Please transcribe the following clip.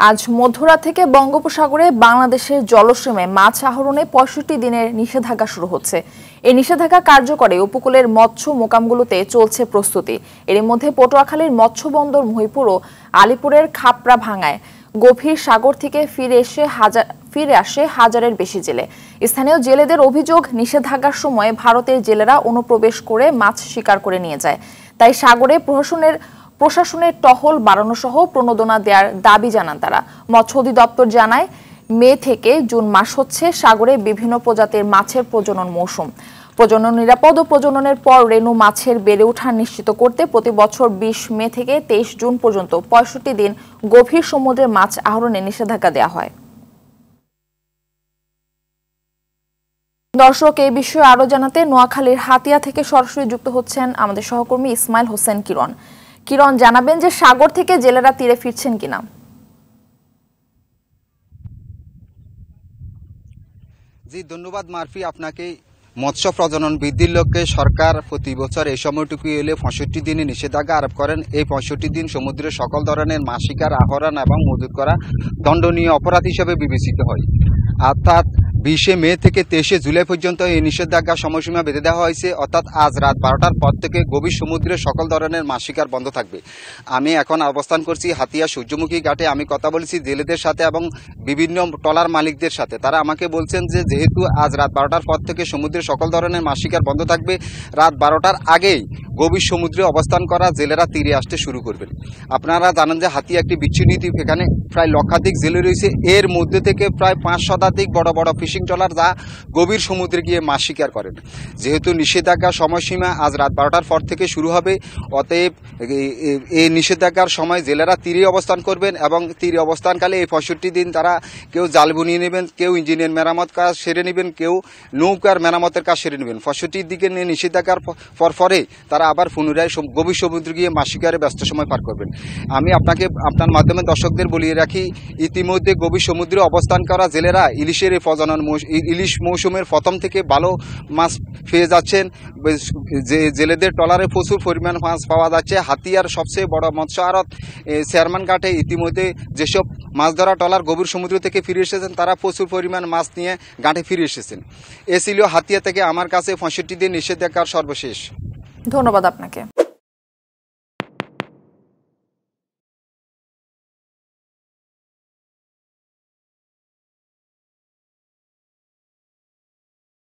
আজ মধ্যরাত থেকে বঙ্গোপসাগরে বাংলাদেশের জলসীমে মাছ আহরণে ৬৫ দিনের নিষেধাজ্ঞা শুরু হচ্ছে। এই নিষেধাজ্ঞা কার্যকরে উপকূলের মৎস্য মোকামগুলোতে চলছে প্রস্তুতি। এর মধ্যে পটুয়াখালীর মৎস্য বন্দর মহিপুর ও আলিপুরের খাপড়া ভাঙায় গভীর সাগর থেকে ফিরে আসে হাজারের বেশি জেলে। স্থানীয় জেলেদের অভিযোগ, নিষেধাজ্ঞার সময় ভারতের জেলেরা অনুপ্রবেশ করে মাছ শিকার করে নিয়ে যায়। তাই সাগরে প্রশাসনের টহল বাড়ানো সহ প্রণোদনা দেওয়ার দাবি জানান তারা। মৎস্য অধিদপ্তর জানায়, মে থেকে জুন মাস হচ্ছে সাগরে বিভিন্ন প্রজাতির মাছের প্রজনন মৌসুম। প্রজনন নিরাপদ ও প্রজননের পর রেণু মাছের বেড়ে ওঠা নিশ্চিত করতে প্রতি বছর ২০ মে থেকে ২৩ জুন পর্যন্ত ৬৫ দিন গভীর সমুদ্রে মাছ আহরণে নিষেধাজ্ঞা দেওয়া হয়। দর্শক, এই বিষয়ে আরো জানাতে নোয়াখালীর হাতিয়া থেকে সরাসরি যুক্ত হচ্ছেন আমাদের সহকর্মী ইসমাইল হোসেন কিরণ। কিরণ, জানাবেন যে সাগর থেকে জেলেরা তীরে ফিরছেন কিনা? জি, ধন্যবাদ মারফি আপনাকে। মৎস্য প্রজনন বৃদ্ধির লক্ষ্যে সরকার প্রতি বছর এই সময়টুকু এলে ৬৫ দিনে নিষেধাজ্ঞা আরোপ করেন। এই ৬৫ দিন সমুদ্রের সকল ধরনের মাছ শিকার, আহরণ এবং মজুত করা দণ্ডনীয় অপরাধ হিসেবে বিবেচিত হয়। অর্থাৎ ২০ মে থেকে ২৩ জুলাই পর্যন্ত এই নিষেধাজ্ঞার সময়সীমা বেঁধে দেওয়া হয়েছে। অর্থাৎ আজ রাত ১২টার পর থেকে গভীর সমুদ্রের সকল ধরনের মাছ শিকার বন্ধ থাকবে। আমি এখন অবস্থান করছি হাতিয়া সূর্যমুখী ঘাটে। আমি কথা বলেছি জেলেদের সাথে এবং বিভিন্ন ট্রলার মালিকদের সাথে। তারা আমাকে বলছেন যে যেহেতু আজ রাত ১২টার পর থেকে সমুদ্রের সকল ধরনের মাছ শিকার বন্ধ থাকবে, রাত ১২টার আগেই গভীর সমুদ্রে অবস্থান করা জেলেরা তীরে আসতে শুরু করবেন। আপনারা জানেন যে হাতিয়া একটি বিচ্ছিন্ন দ্বীপ, এখানে প্রায় লক্ষাধিক জেলে রয়েছে। এর মধ্যে থেকে প্রায় ৫ শতাধিক বড় বড় ফিশিং ট্রলার যা গভীর সমুদ্রে গিয়ে মাছ শিকার করেন। যেহেতু নিষেধাজ্ঞার সময়সীমা আজ রাত ১২টার পর থেকে শুরু হবে, অতএব এই নিষেধাজ্ঞার সময় জেলেরা তীরে অবস্থান করবেন এবং তীরে অবস্থানকালে এই ৬৫ দিন তারা কেউ জাল বুনিয়ে নেবেন, কেউ ইঞ্জিনের মেরামত কাজ সেরে নেবেন, কেউ নৌকার মেরামতের কাজ সেরে নেবেন। ৬৫ দিকে নিয়ে নিষেধাজ্ঞার পরে তারা আবার পুনরায় গভীর সমুদ্রে গিয়ে মাছ শিকারে ব্যস্ত সময় পার করবেন। আমি আপনার মাধ্যমে দর্শকদের বলিয়ে রাখি, ইতিমধ্যে গভীর সমুদ্রে অবস্থান করা জেলেরা ইলিশের এই ইলিশ মৌসুমের প্রথম থেকে ভালো মাছ পেয়ে যাচ্ছেন। যে জেলেদের ট্রলারে প্রচুর পরিমাণ মাছ পাওয়া যাচ্ছে। হাতিয়ার সবচেয়ে বড় মৎস্য আড়ত চেয়ারম্যান ঘাটে ইতিমধ্যে যেসব মাছ ধরা ট্রলার গভীর সমুদ্র থেকে ফিরে এসেছেন, তারা প্রচুর পরিমাণ মাছ নিয়ে ঘাটে ফিরে এসেছেন। এ ছিল হাতিয়া থেকে আমার কাছে ৬৫ দিন নিষেধাজ্ঞার সর্বশেষ। ধন্যবাদ আপনাকে।